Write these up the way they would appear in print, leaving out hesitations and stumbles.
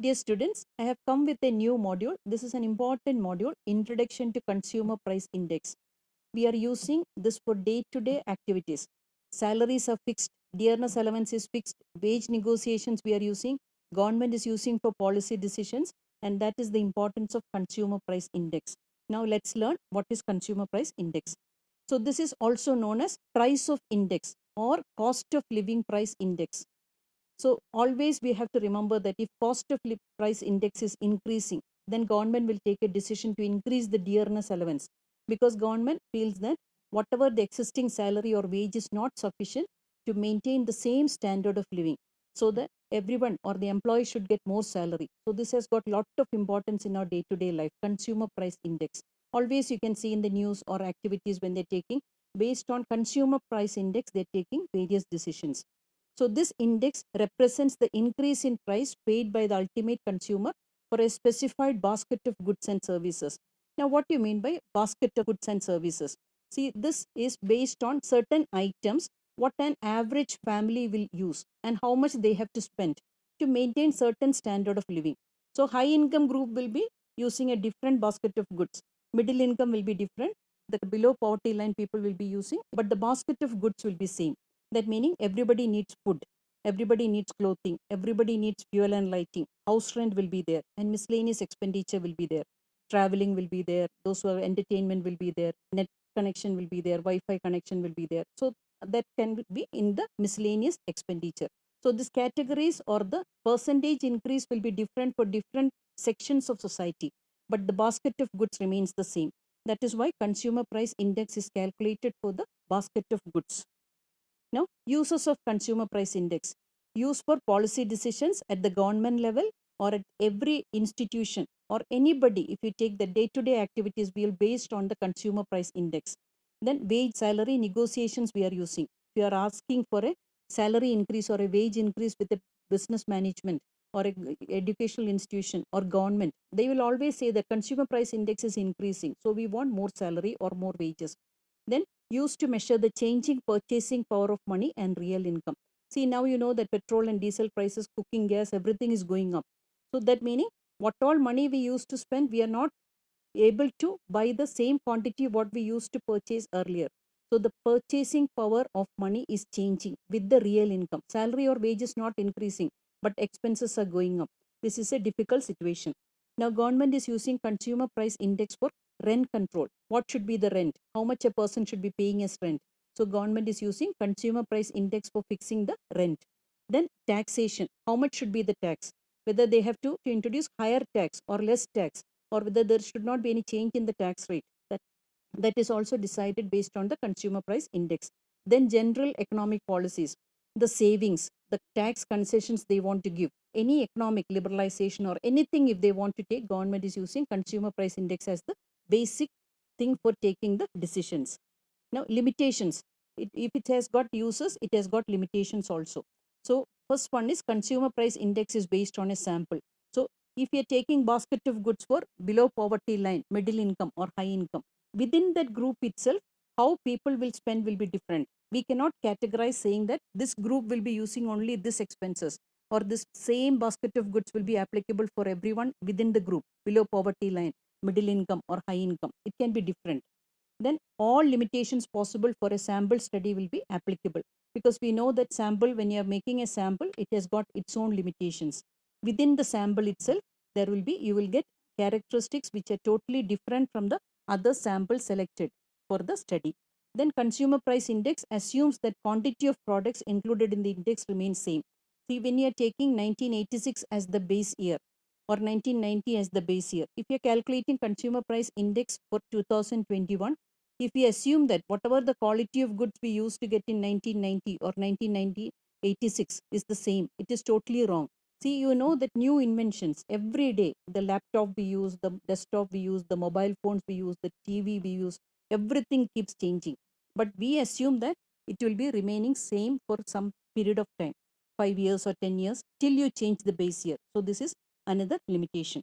dear students, I have come with a new module. This is an important module, Introduction to Consumer Price Index. We are using this for day-to-day activities. Salaries are fixed, dearness allowance is fixed, wage negotiations we are using, government is using for policy decisions, and that is the importance of Consumer Price Index. Now let's learn what is Consumer Price Index. So this is also known as price of index or cost of living price index. So always we have to remember that if cost of price index is increasing, then government will take a decision to increase the dearness allowance, because government feels that whatever the existing salary or wage is not sufficient to maintain the same standard of living, so that everyone or the employee should get more salary. So this has got lot of importance in our day-to-day life. Consumer price index. Always you can see in the news or activities when they're taking, based on consumer price index, they're taking various decisions. So this index represents the increase in price paid by the ultimate consumer for a specified basket of goods and services. Now, what do you mean by basket of goods and services? See, this is based on certain items, what an average family will use and how much they have to spend to maintain certain standard of living. So high income group will be using a different basket of goods. Middle income will be different. The below poverty line people will be using, but the basket of goods will be same. That meaning everybody needs food, everybody needs clothing, everybody needs fuel and lighting, house rent will be there, and miscellaneous expenditure will be there. Traveling will be there, those who have entertainment will be there, net connection will be there, Wi-Fi connection will be there. So that can be in the miscellaneous expenditure. So these categories or the percentage increase will be different for different sections of society, but the basket of goods remains the same. That is why consumer price index is calculated for the basket of goods. Now, uses of consumer price index. Used for policy decisions at the government level or at every institution or anybody. If you take the day-to-day activities, we are based on the consumer price index. Then wage salary negotiations we are using. If you are asking for a salary increase or a wage increase with a business management or a educational institution or government, they will always say the consumer price index is increasing. So we want more salary or more wages. Then used to measure the changing purchasing power of money and real income. See, now you know that petrol and diesel prices, cooking gas, everything is going up. So that meaning what all money we used to spend, we are not able to buy the same quantity what we used to purchase earlier. So the purchasing power of money is changing with the real income. Salary or wage is not increasing, but expenses are going up. This is a difficult situation. Now government is using consumer price index for rent control. What should be the rent? How much a person should be paying as rent? So government is using consumer price index for fixing the rent. Then taxation. How much should be the tax? Whether they have to introduce higher tax or less tax, or whether there should not be any change in the tax rate. That is also decided based on the consumer price index. Then general economic policies, the savings, the tax concessions they want to give, any economic liberalization or anything if they want to take, government is using consumer price index as the basic thing for taking the decisions. Now limitations, if it has got uses, it has got limitations also. So first one is consumer price index is based on a sample. So if you are taking basket of goods for below poverty line, middle income or high income, within that group itself, how people will spend will be different. We cannot categorize saying that this group will be using only this expenses, or this same basket of goods will be applicable for everyone within the group below poverty line, middle income or high income. It can be different. Then all limitations possible for a sample study will be applicable, because we know that sample, when you are making a sample, it has got its own limitations. Within the sample itself, there will be, you will get characteristics which are totally different from the other samples selected for the study. Then consumer price index assumes that quantity of products included in the index remains same. See, when you are taking 1986 as the base year or 1990 as the base year, if you are calculating consumer price index for 2021, if we assume that whatever the quality of goods we used to get in 1990 or 1990 86 is the same, it is totally wrong. See, you know that new inventions every day, the laptop we use, the desktop we use, the mobile phones we use, the TV we use, everything keeps changing. But we assume that it will be remaining same for some period of time, 5 years or 10 years, till you change the base year. So this is another limitation.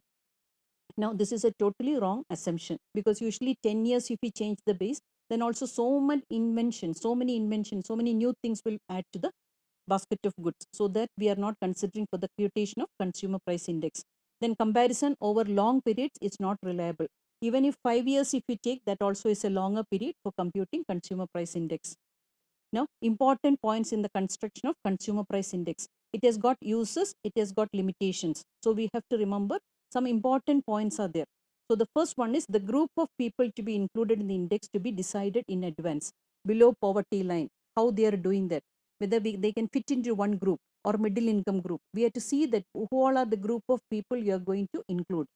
Now, this is a totally wrong assumption, because usually 10 years if we change the base, then also so many inventions, so many new things will add to the basket of goods, so that we are not considering for the quotation of consumer price index. Then comparison over long periods is not reliable. Even if 5 years if you take, that also is a longer period for computing consumer price index. Now, important points in the construction of consumer price index. It has got uses, it has got limitations. So we have to remember some important points are there. So the first one is the group of people to be included in the index to be decided in advance, below poverty line, how they are doing that, whether they can fit into one group or middle income group. We have to see that who all are the group of people you are going to include.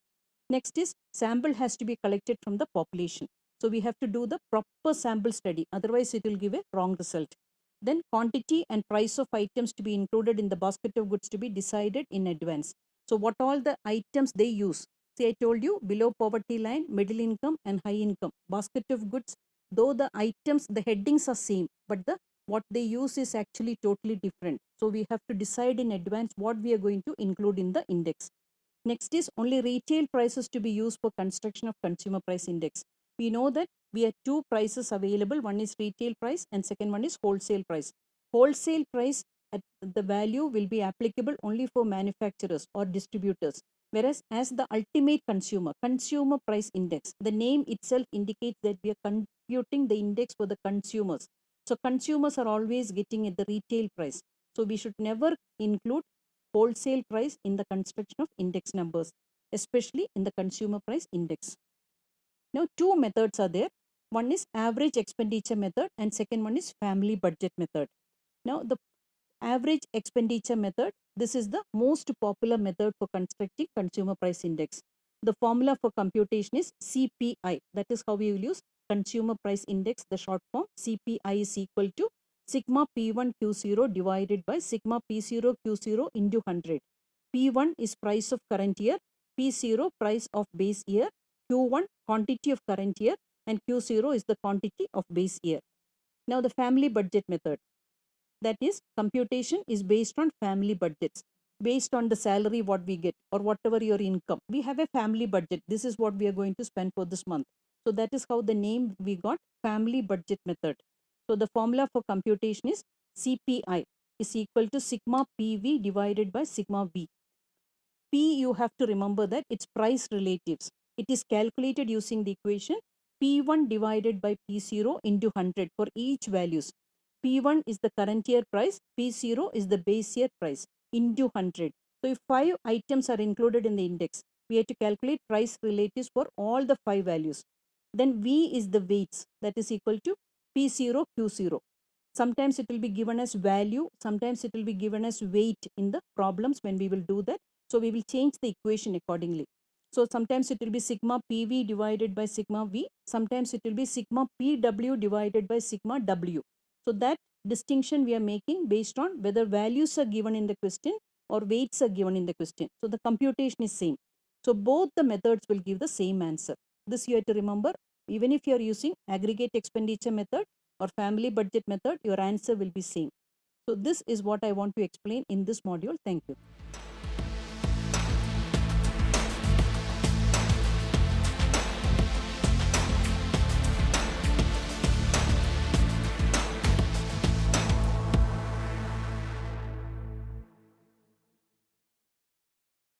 Next is sample has to be collected from the population. So we have to do the proper sample study, otherwise it will give a wrong result. Then quantity and price of items to be included in the basket of goods to be decided in advance. So what all the items they use. See, I told you below poverty line, middle income and high income. Basket of goods, though the items, the headings are same, but the what they use is actually totally different. So we have to decide in advance what we are going to include in the index. Next is only retail prices to be used for construction of consumer price index. We know that we have two prices available. One is retail price and second one is wholesale price. Wholesale price at the value will be applicable only for manufacturers or distributors. Whereas as the ultimate consumer price index, the name itself indicates that we are computing the index for the consumers. So consumers are always getting at the retail price. So we should never include wholesale price in the construction of index numbers, especially in the consumer price index. Now, two methods are there. One is average expenditure method and second one is family budget method. Now, the average expenditure method, this is the most popular method for constructing consumer price index. The formula for computation is CPI. That is how we will use consumer price index. The short form CPI is equal to sigma P1 Q0 divided by sigma P0 Q0 into 100. P1 is price of current year, P0 price of base year, Q1 quantity of current year and Q0 is the quantity of base year. Now the family budget method, that is computation is based on family budgets, based on the salary what we get or whatever your income. We have a family budget. This is what we are going to spend for this month. So that is how the name we got, family budget method. So the formula for computation is CPI is equal to sigma PV divided by sigma V. P, you have to remember that it's price relatives. It is calculated using the equation P1 divided by P0 into 100 for each values. P1 is the current year price, P0 is the base year price into 100. So if 5 items are included in the index, we have to calculate price relatives for all the 5 values. Then V is the weights, that is equal to P0 Q0. Sometimes it will be given as value, sometimes it will be given as weight in the problems when we will do that. So we will change the equation accordingly. So sometimes it will be sigma PV divided by sigma V. Sometimes it will be sigma PW divided by sigma W. So that distinction we are making based on whether values are given in the question or weights are given in the question. So the computation is same. So both the methods will give the same answer. This you have to remember. Even if you are using aggregate expenditure method or family budget method, your answer will be same. So this is what I want to explain in this module. Thank you.